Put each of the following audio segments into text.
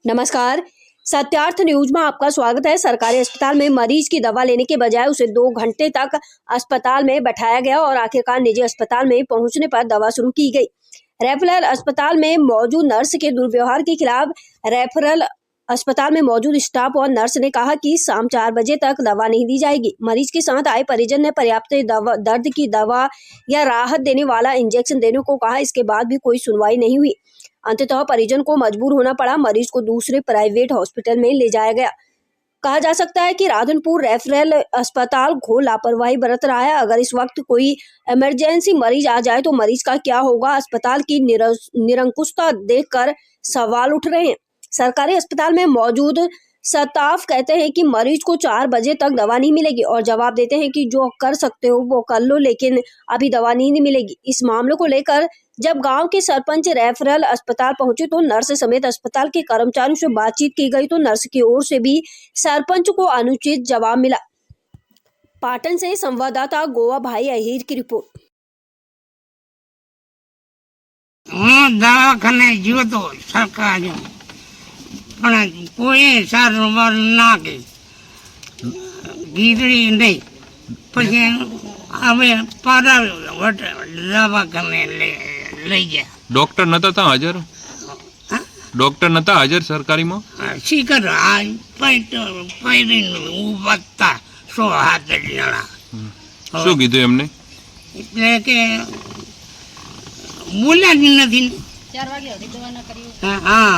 नमस्कार, सत्यार्थ न्यूज में आपका स्वागत है। सरकारी अस्पताल में मरीज की दवा लेने के बजाय उसे 2 घंटे तक अस्पताल में बैठाया गया और आखिरकार निजी अस्पताल में पहुंचने पर दवा शुरू की गई। रेफरल अस्पताल में मौजूद नर्स के दुर्व्यवहार के खिलाफ रेफरल अस्पताल में मौजूद स्टाफ और नर्स ने कहा कि शाम 4 बजे तक दवा नहीं दी जाएगी। मरीज के साथ आए परिजन ने पर्याप्त दर्द की दवा या राहत देने वाला इंजेक्शन देने को कहा। इसके बाद भी कोई सुनवाई नहीं हुई। अंततः परिजन को मजबूर होना पड़ा। मरीज को दूसरे प्राइवेट हॉस्पिटल में ले जाया गया। कहा जा सकता है कि राधनपुर रेफरल अस्पताल घोर लापरवाही बरत रहा है। अगर इस वक्त कोई इमरजेंसी मरीज आ जाए तो मरीज का क्या होगा? अस्पताल की निरंकुशता देखकर सवाल उठ रहे हैं। सरकारी अस्पताल में मौजूद स्टाफ कहते हैं कि मरीज को 4 बजे तक दवा नहीं मिलेगी और जवाब देते हैं कि जो कर सकते हो वो कर लो, लेकिन अभी दवा नहीं मिलेगी। इस मामले को लेकर जब गांव के सरपंच रेफरल अस्पताल पहुंचे तो नर्स समेत अस्पताल के कर्मचारियों से बातचीत की गई तो नर्स की ओर से भी सरपंच को अनुचित जवाब मिला। पाटन से संवाददाता गोवा भाई अहीर की रिपोर्ट। दवाखाने जीव तो सरकार પણ કોઈ સારવાર ના કરી ગીધડી નહીં પછી અમે પારા દવાખાને લઈ ગયા. ડોક્ટર નતા તા હાજર? ડોક્ટર નતા હાજર સરકારીમાં? શીખર આ પૈરીને ઊભા હતા 6-7 જણા. શું કીધું એમને? એટલે કે બોલ્યા જ નથી. 4 વાગ્યા સુધી દવા ના કરી. હા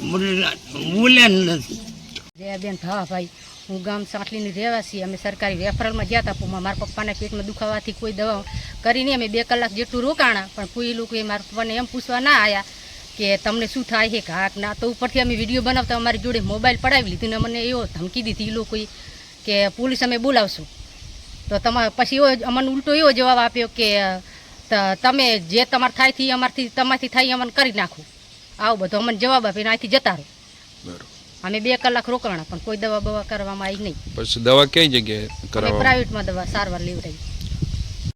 બોલ્યા જ નથી. જયાબેન ભાઈ, હું ગામ સાંટલીની રહેવાસી. અમે સરકારી રેફરલમાં ગયા હતા. મારા પપ્પાના પેટમાં દુખાવાથી કોઈ દવા કરી નહીં. અમે 2 કલાક જેટલું રોકાણા, પણ કોઈ લોકોએ મારા પપ્પાને એમ પૂછવા ના આવ્યા કે તમને શું થાય છે ઘાક ના. તો ઉપરથી અમે વિડીયો બનાવતા અમારી જોડે મોબાઈલ પડાવી લીધી ને અમને એવો ધમકી દીધી એ લોકોએ કે પોલીસ અમે બોલાવશું. તો પછી એવો અમને ઉલટો એવો જવાબ આપ્યો કે તમે જે તમારે થાય તમારથી થાય અમને કરી નાખો. આવો બધો અમને જવાબ આપીને અહીંથી જતા રહો. અમે 2 કલાક રોકાણા પણ કોઈ દવા બવા કરવામાં આવી નહીં. પછી દવા કઈ જગ્યાએ કરાવવા? પ્રાઇવેટમાં દવા સારવાર લેવડાવી.